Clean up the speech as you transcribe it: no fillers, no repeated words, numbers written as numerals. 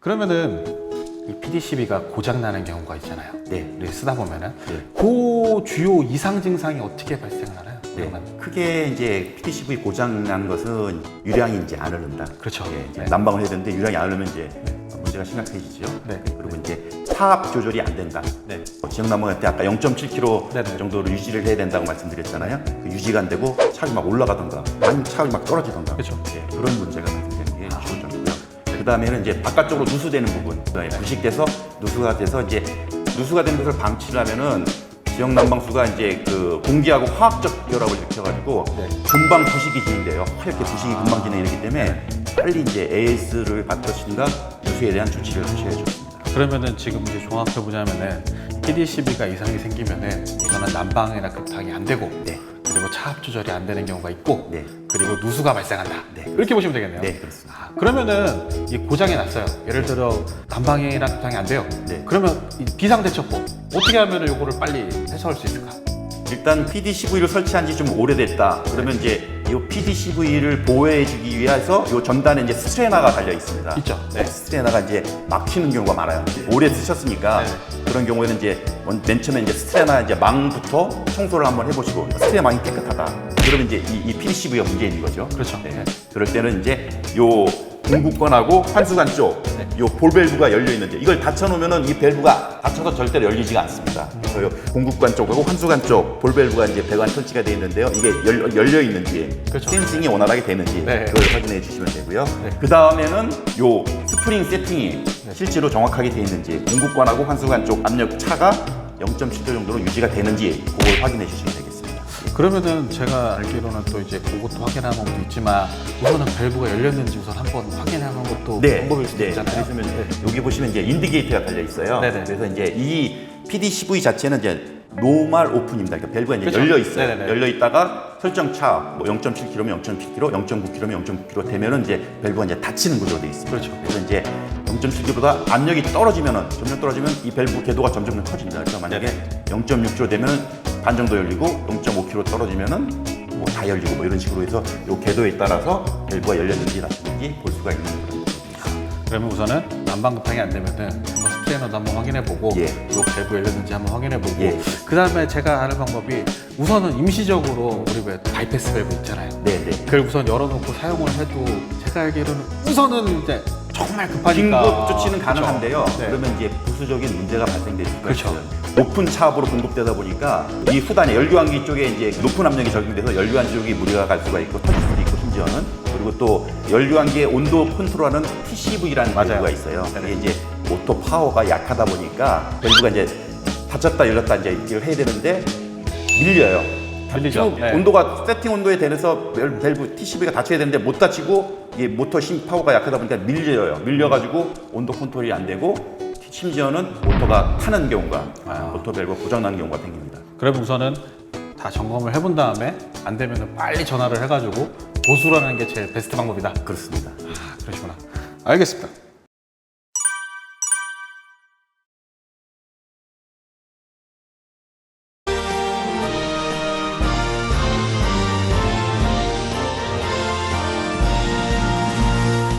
그러면은 이 PDCB가 고장 나는 경우가 있잖아요. 네. 우리 쓰다 보면은 네. 그 주요 이상 증상이 어떻게 발생을 하나요? 네. 그러면 크게 이제 PDCV 고장 난 것은 유량이 이제 안 흐른다. 그렇죠. 예, 이제 네. 난방을 해야 되는데 유량이 안 흐르면 이제 문제가 심각해지죠. 네. 그리고 이제 타압 조절이 안 된다. 네. 지역 난방할 때 아까 0.7kg 네네. 정도로 유지를 해야 된다고 말씀드렸잖아요. 그 유지가 안 되고 차압이 막 올라가던가, 아니면 차압이 막 떨어지던가. 그렇죠. 예, 그런 문제가 발생되는 게 주요 점이고요. 그 다음에는 이제 바깥쪽으로 누수되는 부분, 그다음에 부식돼서 누수가 돼서 이제 누수가 되는 것을 방치를 하면은 지역 난방수가 이제 그 공기하고 화학적 결합을 일으켜가지고 네. 금방 부식이 진행돼요. 하얗게 부식이 금방 진행되기 때문에 빨리 이제 AS를 받으신가 누수에 대한 조치를 하셔야 좋습니다. 그러면은 지금 이제 종합해 보자면은 PDCB가 이상이 생기면은 이거는 난방이나 급하게 안 되고 네. 그리고 차압 조절이 안 되는 경우가 있고 네. 그리고 누수가 발생한다. 네, 이렇게 보시면 되겠네요. 네, 그렇습니다. 그러면은 이 고장이 났어요. 예를 들어 난방이랑 급하게 안 돼요. 네. 그러면 이 비상대처법 어떻게 하면 요거를 빨리 해소할 수 있을까? 일단 PDCV를 설치한 지 좀 오래됐다. 그러면 이제 이 PDCV를 보호해주기 위해서 이 전단에 이제 스트레나가 달려 있습니다. 있죠. 네. 스트레나가 이제 막히는 경우가 많아요. 오래 쓰셨으니까 네. 그런 경우에는 이제 맨 처음에 이제 스트레나 이제 망부터 청소를 한번 해보시고 스트레나 망이 깨끗하다. 그러면 이제 이 PDCV가 문제 있는 거죠. 그렇죠. 네. 네. 그럴 때는 이제 요 공구권하고 환수관 쪽, 요 볼 밸브가 열려 있는데 이걸 닫혀놓으면은 이 밸브가 닫혀서 절대로 열리지가 않습니다. 그래서 요 공구관 쪽하고 환수관 쪽 볼 밸브가 이제 배관 설치가 되어 있는데요. 이게 열려 있는지, 그렇죠. 센싱이 원활하게 되는지 네. 그걸 확인해 주시면 되고요. 네. 그 다음에는 요 스프링 세팅이 실제로 정확하게 되어 있는지, 공구관하고 환수관 쪽 압력 차가 0.7도 정도로 유지가 되는지 그걸 확인해 주시면 되겠습니다. 그러면은 제가 알기로는 또 이제 그것도 확인하는 것도 있지만 우선은 밸브가 열렸는지 우선 한번 확인하는 것도 방법일 수도 있잖아요. 그러시면 여기 보시면 이제 인디게이터가 달려 있어요. 네네. 그래서 이제 이 PDCV 자체는 이제 노멀 오픈입니다. 그러니까 밸브가 이제 그렇죠. 열려 있어요. 네네네. 열려 있다가 설정 차 뭐 0.7kg면 0.7kg, 0.9kg면 0.9kg 되면은 이제 밸브가 이제 닫히는 구조로 돼 있습니다. 그렇죠. 그래서 이제 0.7kg보다 압력이 떨어지면은 점점 떨어지면 이 밸브 궤도가 점점 커집니다. 그래서 만약에 0.6kg 되면은 반 정도 열리고 0.5kg 떨어지면은 뭐 다 열리고 뭐 이런 식으로 해서 이 궤도에 따라서 밸브가 열렸는지 닫혔는지 볼 수가 있는 그런 거입니다. 그러면 우선은 난방 급하게 안 되면은 한번 스트레이너도 한번 확인해보고 예. 요 밸브 열렸는지 한번 확인해보고 예. 그 다음에 제가 하는 방법이 우선은 임시적으로 우리 왜 바이패스 밸브 있잖아요. 네네. 그걸 우선 열어놓고 사용을 해도 제가 알기로는 우선은 이제 정말 급하니까 긴급 조치는 가능한데요. 그렇죠. 네. 그러면 이제 부수적인 문제가 발생될 수가 그렇죠. 있어요. 높은 차압으로 공급되다 보니까 이 후단에 열교환기 쪽에 이제 높은 압력이 적용돼서 열교환기 쪽이 무리가 갈 수가 있고 터질 수도 있고 심지어는 그리고 또 열교환기의 온도 컨트롤하는 TCV라는 맞아요. 밸브가 있어요. 이게 이제 오토 파워가 약하다 보니까 밸브가 이제 닫혔다 열렸다 이제 이걸 해야 되는데 밀려요. 밀리죠. 쭉 네. 온도가 세팅 온도에 대해서 밸브 TCV가 닫혀야 되는데 못 닫히고 이게 모터 힘 파워가 약하다 보니까 밀려요. 밀려가지고 온도 컨트롤이 안 되고 심지어는 모터가 타는 경우가 모터 밸브 고장 나는 경우가 생깁니다. 그러면 우선은 다 점검을 해본 다음에 안 되면 빨리 전화를 해가지고 보수를 하는 게 제일 베스트 방법이다. 그렇습니다. 그러시구나. 알겠습니다.